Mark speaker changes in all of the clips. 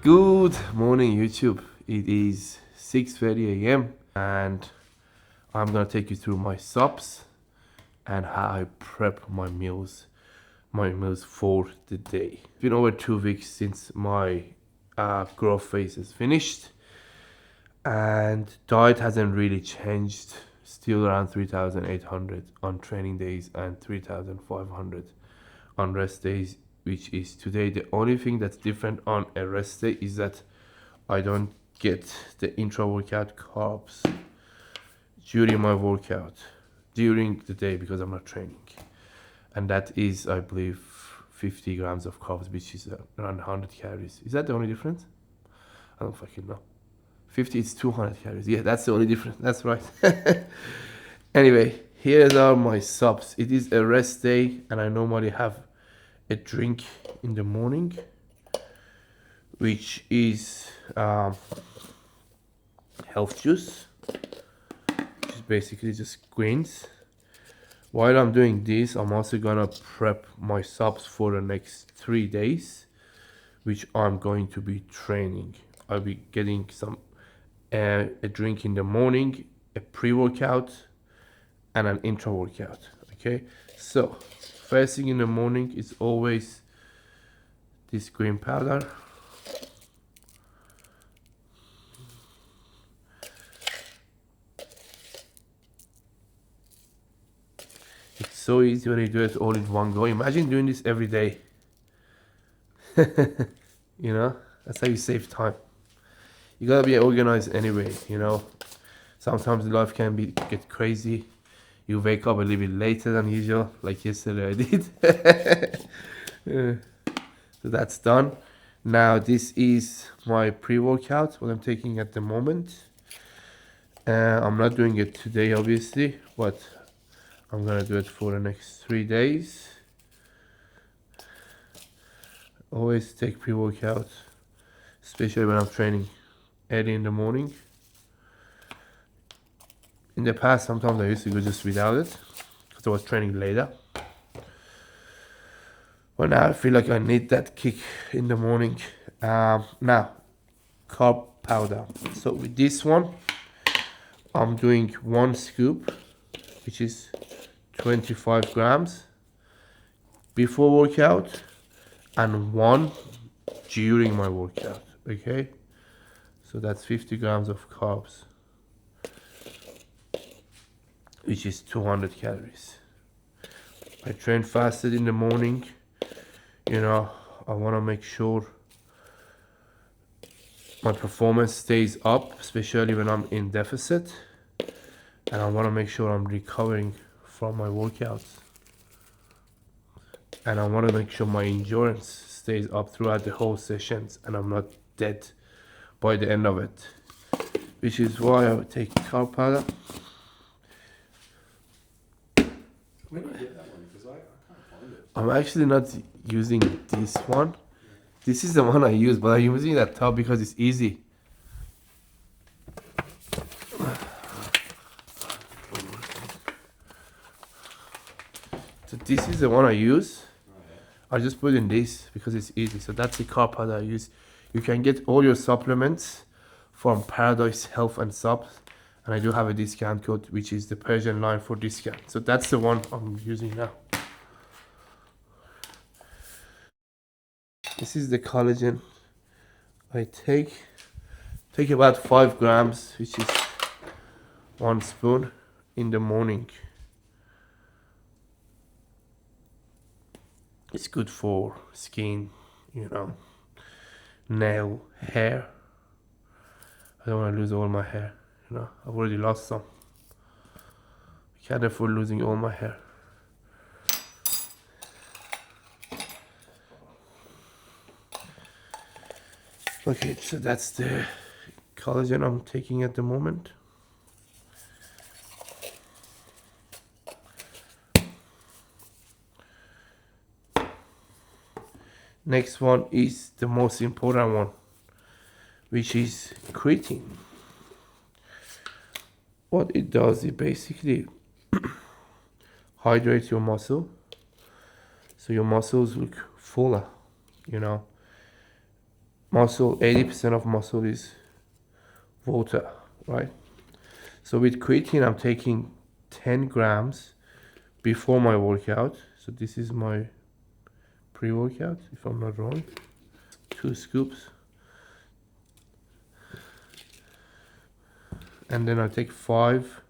Speaker 1: Good morning, YouTube. It is 6:30 a.m. and I'm gonna take you through my subs and how I prep my meals for the day. It's been over 2 weeks since my growth phase is finished, and diet hasn't really changed. Still around 3,800 on training days and 3,500 on rest days, which is today. The only thing that's different on a rest day is that I don't get the intra workout carbs during my workout during the day because I'm not training, and that is, I believe, 50 grams of carbs, which is around 100 calories. Is that the only difference? I don't fucking know. 50 is 200 calories. Yeah, that's the only difference. That's right. Anyway, here are my subs. It is a rest day, and I normally have a drink in the morning, which is health juice, which is basically just greens. While I'm doing this, I'm also gonna prep my subs for the next 3 days, which I'm going to be training. I'll be getting some a drink in the morning, a pre-workout, and an intra-workout. Okay, so first thing in the morning is always this green powder. It's so easy when you do it all in one go. Imagine doing this every day. You know, that's how you save time. You gotta be organized anyway, you know. Sometimes life can get crazy. You wake up a little bit later than usual, like yesterday I did. So that's done. Now this is my pre-workout, what I'm taking at the moment. I'm not doing it today, obviously, but I'm gonna do it for the next 3 days. Always take pre-workout, especially when I'm training early in the morning. In the past, sometimes I used to go just without it because I was training later. But now I feel like I need that kick in the morning. Now, carb powder. So with this one, I'm doing 1 scoop, which is 25 grams before workout, and 1 during my workout. Okay, so that's 50 grams of carbs, which is 200 calories. I train fasted in the morning. You know, I want to make sure my performance stays up, especially when I'm in deficit, and I want to make sure I'm recovering from my workouts, and I want to make sure my endurance stays up throughout the whole sessions and I'm not dead by the end of it, which is why I would take carb powder.
Speaker 2: Where did you get that one? Because I can't find it.
Speaker 1: I'm actually not using this one. This is the one I use, but I'm using that top because it's easy. So this is the one I use. I just put in this because it's easy. So that's the carb powder I use. You can get all your supplements from Paradise Health and Subs, and I do have a discount code, which is the Persian line for discount. So that's the one I'm using now. This is the collagen I take about 5 grams, which is 1 spoon in the morning. It's good for skin, you know, nail, hair. I don't want to lose all my hair, you know. I've already lost some. I can't afford losing all my hair. Okay, so that's the collagen I'm taking at the moment. Next one is the most important one, which is creatine. What it does, it basically hydrates your muscle, so your muscles look fuller, you know. muscle, 80% of muscle is water, right? So with creatine, I'm taking 10 grams before my workout. So this is my pre-workout, if I'm not wrong. 2 scoops. And then I take 5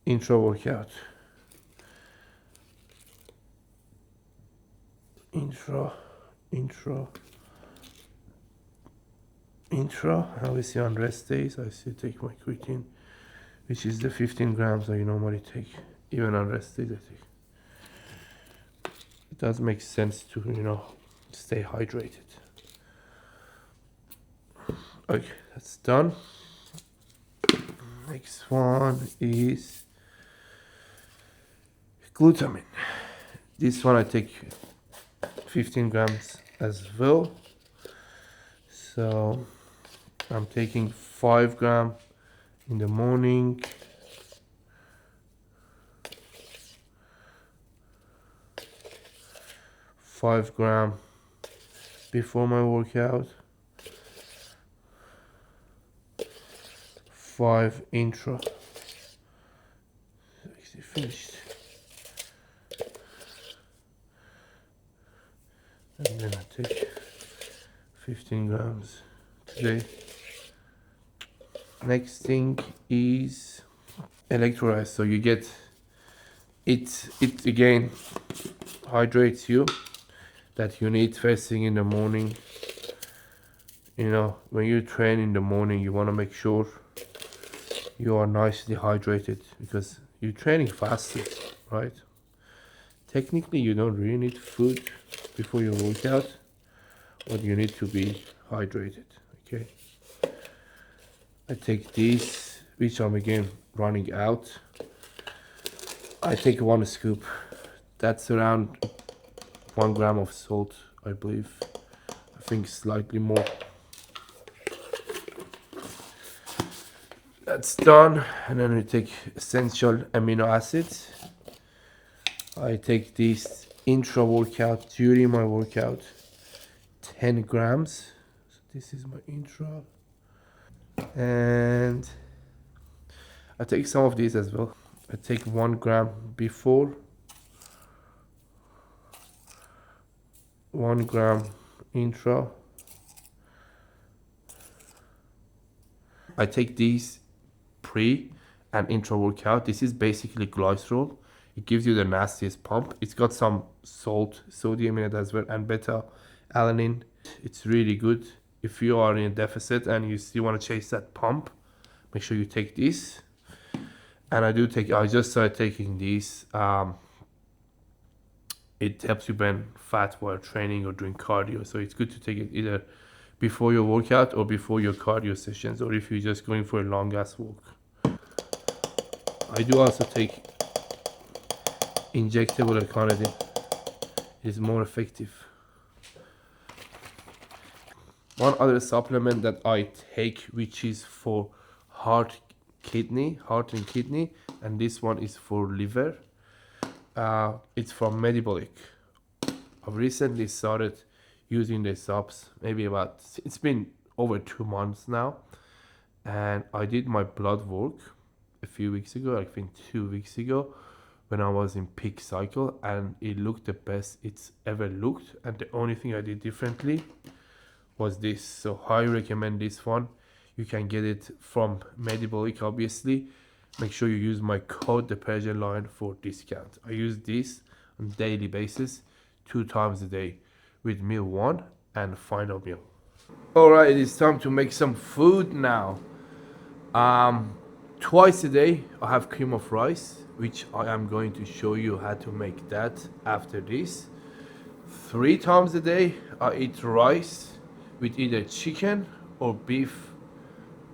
Speaker 1: intra-workout. Intra. Obviously on rest days, I still take my creatine, which is the 15 grams I normally take. Even on rest days, I take. It does make sense to, stay hydrated. Okay, that's done. Next one is glutamine. This one I take 15 grams as well. So I'm taking 5 grams in the morning, 5 grams before my workout, 5 intra. Finished. And then I take 15 grams today. Next thing is electrolytes. So you get it again hydrates you, that you need first thing in the morning. When you train in the morning, you want to make sure you are nicely hydrated, because you're training fasted, right? Technically, you don't really need food before your workout, but you need to be hydrated. Okay, I take these, which I'm again running out. I take 1 scoop. That's around 1 gram of salt, I believe. I think slightly more. That's done. And then we take essential amino acids. I take these intra workout, during my workout, 10 grams. So this is my intra. And I take some of these as well. I take 1 gram before, 1 gram intra. I take these pre and intra workout. This is basically glycerol. It gives you the nastiest pump. It's got some salt, sodium in it as well, and beta alanine. It's really good if you are in a deficit and you still want to chase that pump. Make sure you take this. And I just started taking these. It helps you burn fat while training or doing cardio. So it's good to take it either before your workout or before your cardio sessions, or if you're just going for a long ass walk. I do also take injectable carnitine. It is more effective. One other supplement that I take, which is for heart and kidney, and this one is for liver. It's from Metabolic. I've recently started using the subs. It's been over 2 months now, and I did my blood work a few weeks ago, I think 2 weeks ago, when I was in peak cycle, and it looked the best it's ever looked. And the only thing I did differently was this. So I recommend this one. You can get it from Metabolic, obviously. Make sure you use my code, the Persian line, for discount. I use this on a daily basis, 2 times a day, with meal 1 and final meal. Alright, it is time to make some food now. Twice a day I have cream of rice, which I am going to show you how to make that after this. 3 times a day I eat rice with either chicken or beef,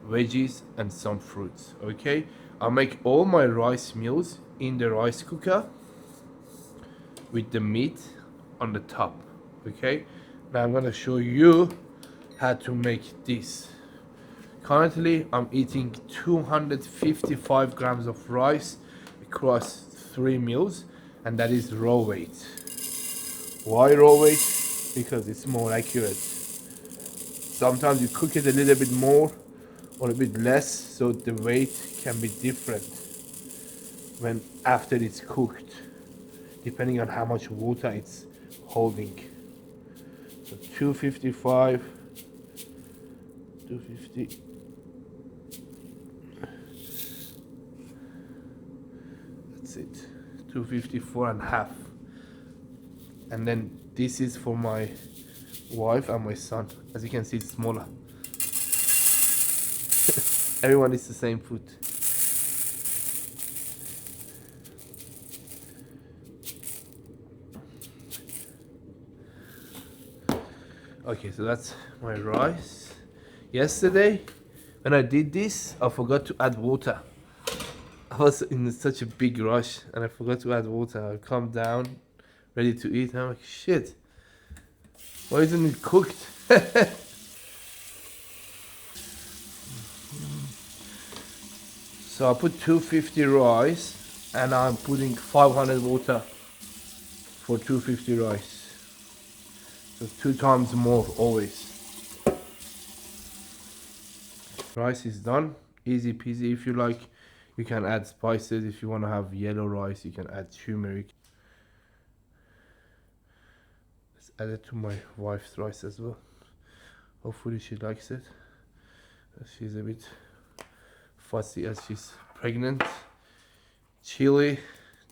Speaker 1: veggies and some fruits. Okay, I make all my rice meals in the rice cooker with the meat on the top. Okay, now I'm gonna show you how to make this. Currently I'm eating 255 grams of rice across 3 meals, and that is raw weight. Why raw weight? Because it's more accurate. Sometimes you cook it a little bit more or a bit less, so the weight can be different when after it's cooked, depending on how much water it's holding. So 255, 250. That's it. 254 and a half. And then this is for my wife and my son. As you can see, it's smaller. Everyone eats the same food. Okay, so that's my rice. Yesterday, when I did this, I forgot to add water. I was in such a big rush and I forgot to add water. I come down, ready to eat, and I'm like, shit, why isn't it cooked? So I put 250 rice and I'm putting 500 water for 250 rice. So 2 times more always. Rice is done, easy peasy. If you like, you can add spices. If you want to have yellow rice, you can add turmeric. Let's add it to my wife's rice as well. Hopefully she likes it. She's a bit fussy as she's pregnant. Chili,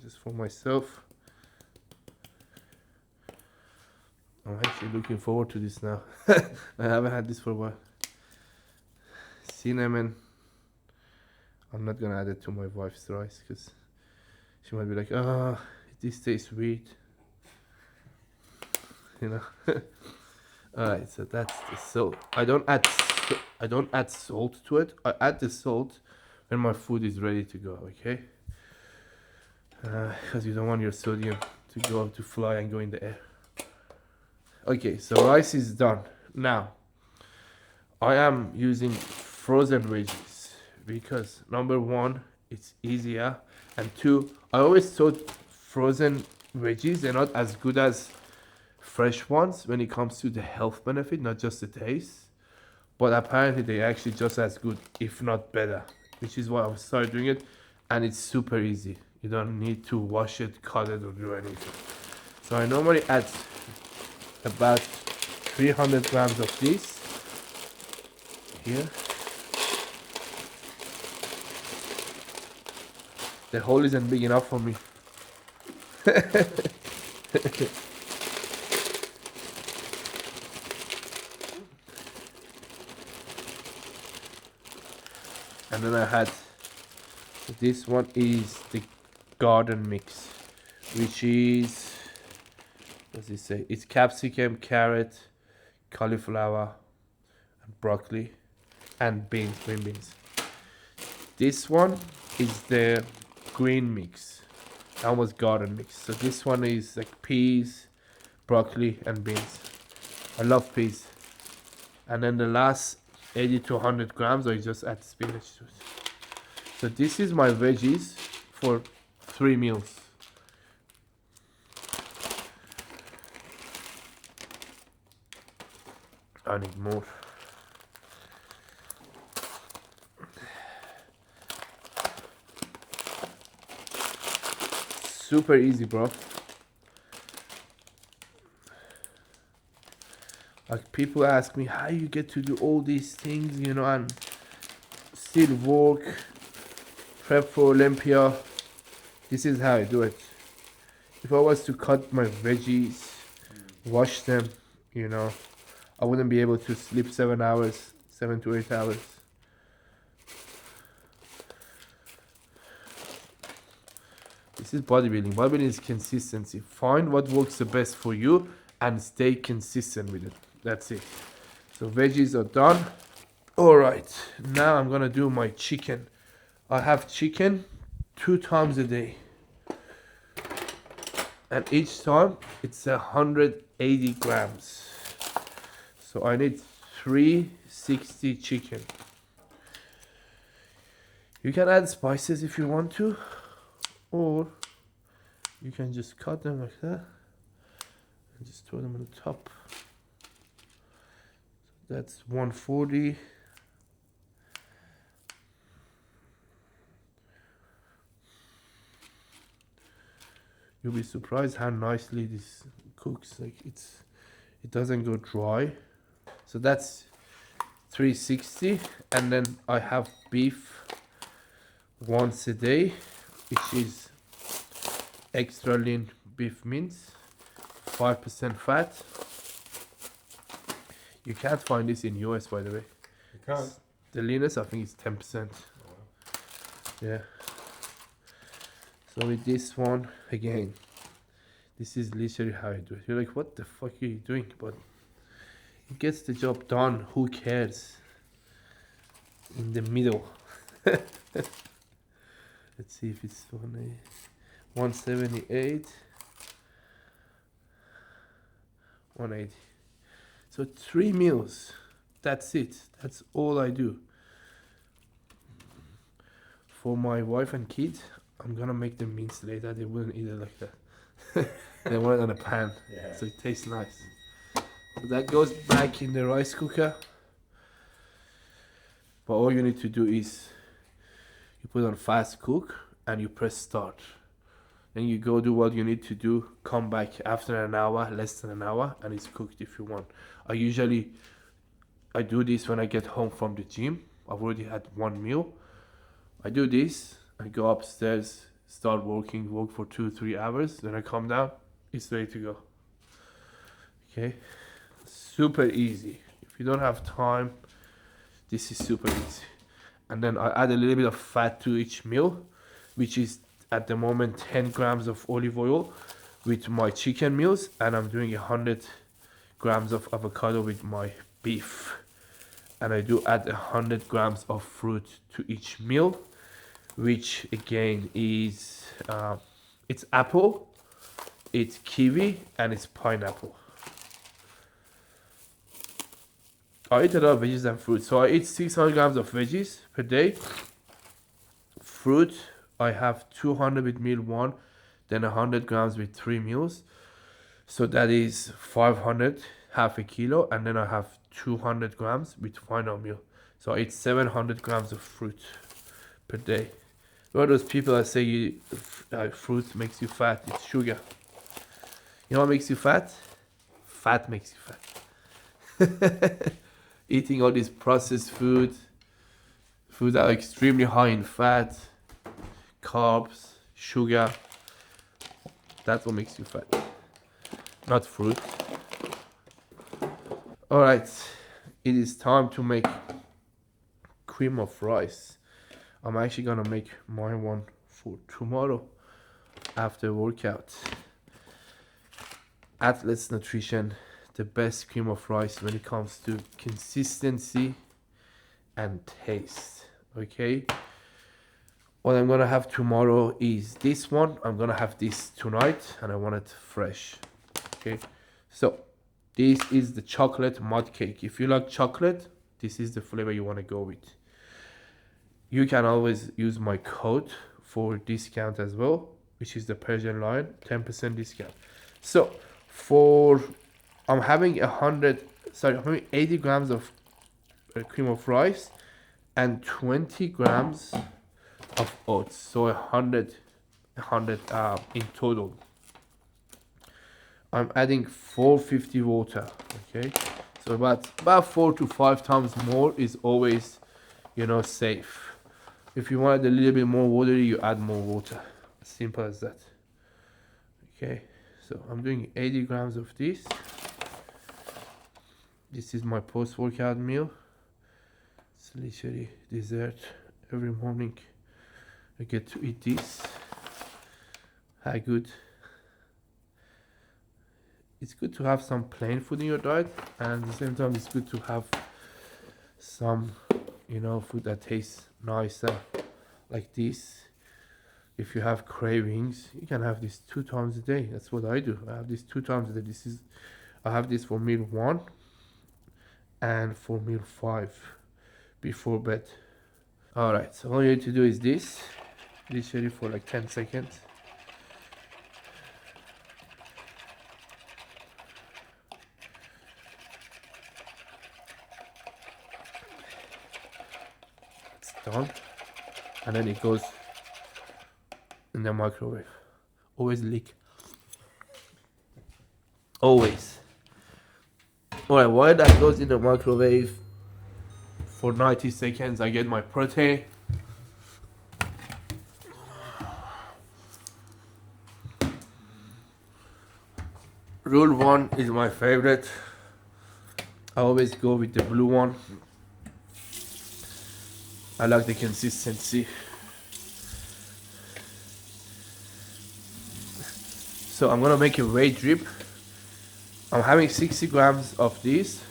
Speaker 1: just for myself. I'm actually looking forward to this now. I haven't had this for a while. Cinnamon. I'm not gonna add it to my wife's rice because she might be like, ah, this tastes weird. You know. Alright, so that's the salt. I don't add salt to it. I add the salt when my food is ready to go, okay? Because you don't want your sodium to fly and go in the air. Okay, so rice is done. Now, I am using frozen veggies because number one, it's easier, and two, I always thought frozen veggies are not as good as fresh ones when it comes to the health benefit, not just the taste. But apparently they're actually just as good, if not better, which is why I started doing it, and it's super easy. You don't need to wash it, cut it, or do anything. So I normally add about 300 grams of this here. The hole isn't big enough for me. And then I had, this one is the garden mix, which is, what does it say? It's capsicum, carrot, cauliflower, and broccoli, and beans, green beans. This one is the green mix. That was garden mix. So this one is like peas, broccoli, and beans. I love peas. And then the last 80 to 100 grams, I just add spinach to it. So this is my veggies for 3 meals. I need more. Super easy, bro. Like, people ask me how you get to do all these things, you know, and still work, prep for Olympia. This is how I do it. If I was to cut my veggies, wash them, you know, I wouldn't be able to sleep 7 hours, 7 to 8 hours. This is bodybuilding. Bodybuilding is consistency. Find what works the best for you and stay consistent with it. That's it. So veggies are done. All right, now I'm gonna do my chicken. I have chicken 2 times a day, and each time it's 180 grams. So I need 360 chicken. You can add spices if you want to, or you can just cut them like that and just throw them on the top. that's 140. You'll be surprised how nicely this cooks. Like it doesn't go dry. So that's 360, and then I have beef once a day, which is extra lean beef mince, 5% fat. You can't find this in US, by the way.
Speaker 2: You can't.
Speaker 1: The leanest, I think, is 10%. Yeah. So with this one, again, this is literally how I do it. You're like, what the fuck are you doing? But it gets the job done. Who cares? In the middle. Let's see if it's 178, 180. So 3 meals. That's it. That's all I do. For my wife and kids, I'm gonna make them mince later. They wouldn't eat it like that. They want it on a pan,
Speaker 2: Yeah.
Speaker 1: so it tastes nice. So that goes back in the rice cooker. But all you need to do is you put on fast cook and you press start. Then you go do what you need to do, come back after an hour, less than an hour, and it's cooked if you want. I do this when I get home from the gym. I've already had one meal. I do this, I go upstairs, start work for 2-3 hours, then I come down, it's ready to go. Okay, super easy. If you don't have time, this is super easy. And then I add a little bit of fat to each meal, which is at the moment 10 grams of olive oil with my chicken meals, and I'm doing 100 grams of avocado with my beef. And I do add 100 grams of fruit to each meal, which again is it's apple, it's kiwi, and it's pineapple. I eat a lot of veggies and fruit, so I eat 600 grams of veggies per day. Fruit, I have 200 with meal 1, then 100 grams with 3 meals, so that is 500, half a kilo, and then I have 200 grams with final meal, so I eat 700 grams of fruit per day. What those people that say fruit makes you fat? It's sugar. You know what makes you fat? Fat makes you fat. Eating all this processed food that are extremely high in fat, carbs, sugar, that's what makes you fat, not fruit. Alright, it is time to make cream of rice. I'm actually gonna make my one for tomorrow after workout. Athletes Nutrition, the best cream of rice when it comes to consistency and taste. Okay, what I'm gonna have tomorrow is this one. I'm gonna have this tonight and I want it fresh. Okay, so this is the chocolate mud cake. If you like chocolate, this is the flavor you want to go with. You can always use my code for discount as well, which is the Persian Lion, 10% discount. So I'm having 80 grams of cream of rice and 20 grams of oats, so 100 in total. I'm adding 450 water. Okay, so about 4 to 5 times more is always, safe. If you want a little bit more watery, you add more water. Simple as that. Okay, so I'm doing 80 grams of this. This is my post-workout meal. It's literally dessert every morning. I get to eat this. How good. It's good to have some plain food in your diet, and at the same time it's good to have some food that tastes nicer, like this. If you have cravings, you can have this 2 times a day. That's what I do. I have this 2 times a day. I have this for meal 1 and for meal 5 before bed. Alright, so all you need to do is this, literally for like 10 seconds. Done. And then it goes in the microwave. Always leak. Always. Alright, while that goes in the microwave for 90 seconds, I get my protein. Rule 1 is my favorite. I always go with the blue one. I like the consistency. So I'm gonna make a whey drip. I'm having 60 grams of this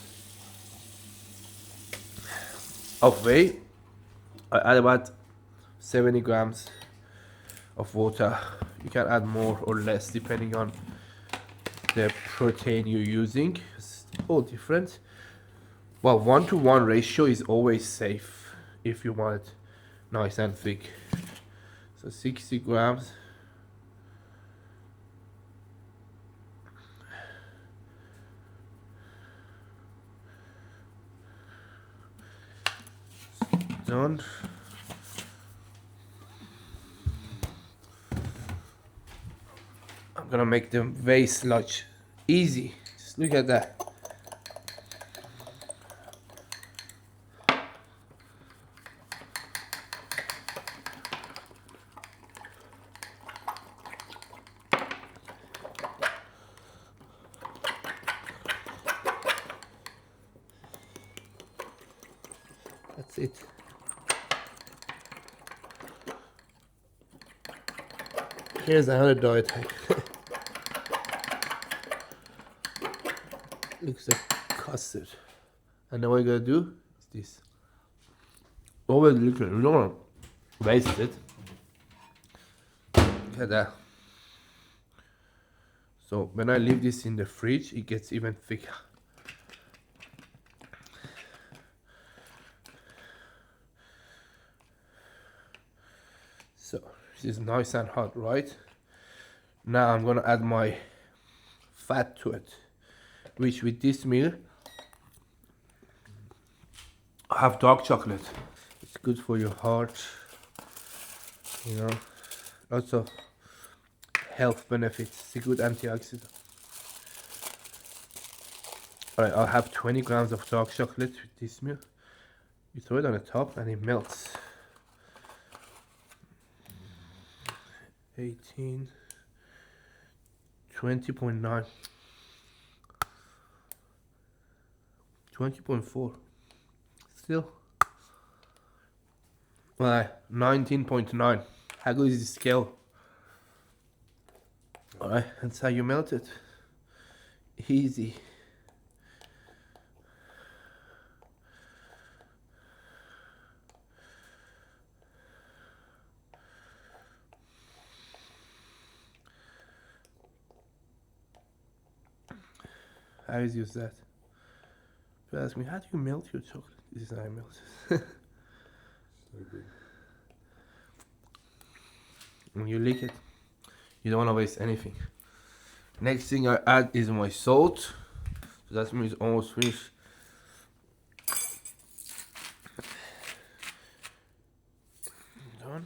Speaker 1: of whey. I add about 70 grams of water. You can add more or less depending on the protein you're using. It's all different. Well, 1-to-1 ratio is always safe if you want it nice and thick. So 60 grams. Done. I'm gonna make the whey sludge easy. Just look at that. That's it. Here's another diet hack. Looks like custard. And then what you gotta do is this. Always look at it. You don't wanna waste it. Look at that. So when I leave this in the fridge, it gets even thicker. So this is nice and hot, right? Now I'm gonna add my fat to it, which with this meal I have dark chocolate. It's good for your heart, you know, lots of health benefits. It's a good antioxidant. Alright, I'll have 20 grams of dark chocolate with this meal. You throw it on the top and it melts. 18, 20.9, 20.4, still, well, 19.9. How good is the scale? Alright, that's how you melt it. Easy. I always use that. People ask me, how do you melt your chocolate? This is how I melt it.
Speaker 2: So good.
Speaker 1: When you lick it, you don't want to waste anything. Next thing I add is my salt. So that means almost finished. Done.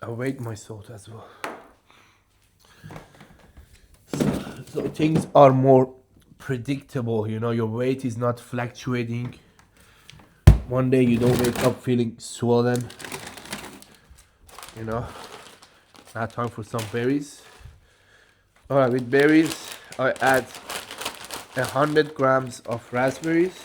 Speaker 1: I weight my salt as well. So things are more predictable, you know, your weight is not fluctuating. One day you don't wake up feeling swollen, you know. Now time for some berries. Alright, with berries I add 100 grams of raspberries.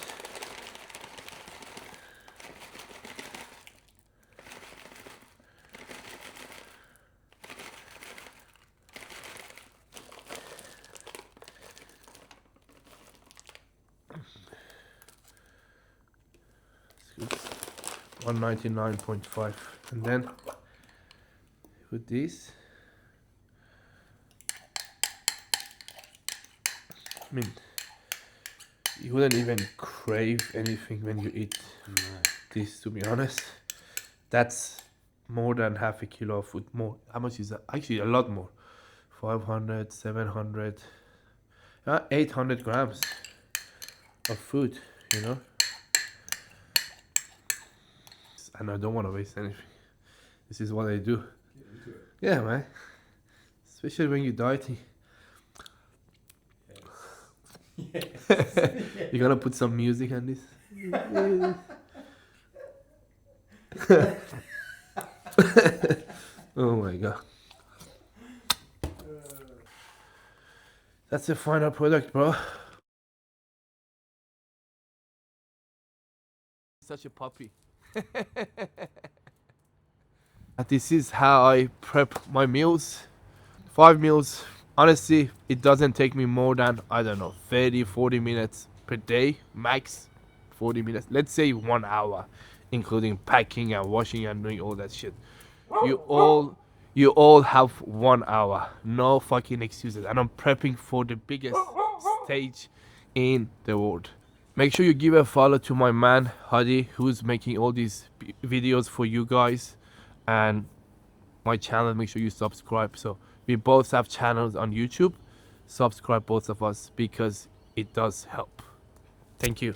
Speaker 1: $199.5, and then with this, I mean, you wouldn't even crave anything when you eat this, to be honest. That's more than half a kilo of food. More, how much is that? Actually a lot more. 500, 700, 800 grams of food, you know. and I don't want to waste anything. This is what I do.
Speaker 2: Get into it.
Speaker 1: Yeah, man. Especially when you're dieting.
Speaker 2: Yes.
Speaker 1: You're gonna put some music on this. Oh my god. That's the final product, bro. Such a puppy. This is how I prep my meals. 5 meals. Honestly, it doesn't take me more than, I don't know, 30-40 minutes per day, max 40 minutes. Let's say 1 hour, including packing and washing and doing all that shit. You all have 1 hour. No fucking excuses. And I'm prepping for the biggest stage in the world. Make sure you give a follow to my man Hadi, who's making all these videos for you guys, and my channel. Make sure you subscribe. So we both have channels on YouTube. Subscribe both of us because it does help. Thank you.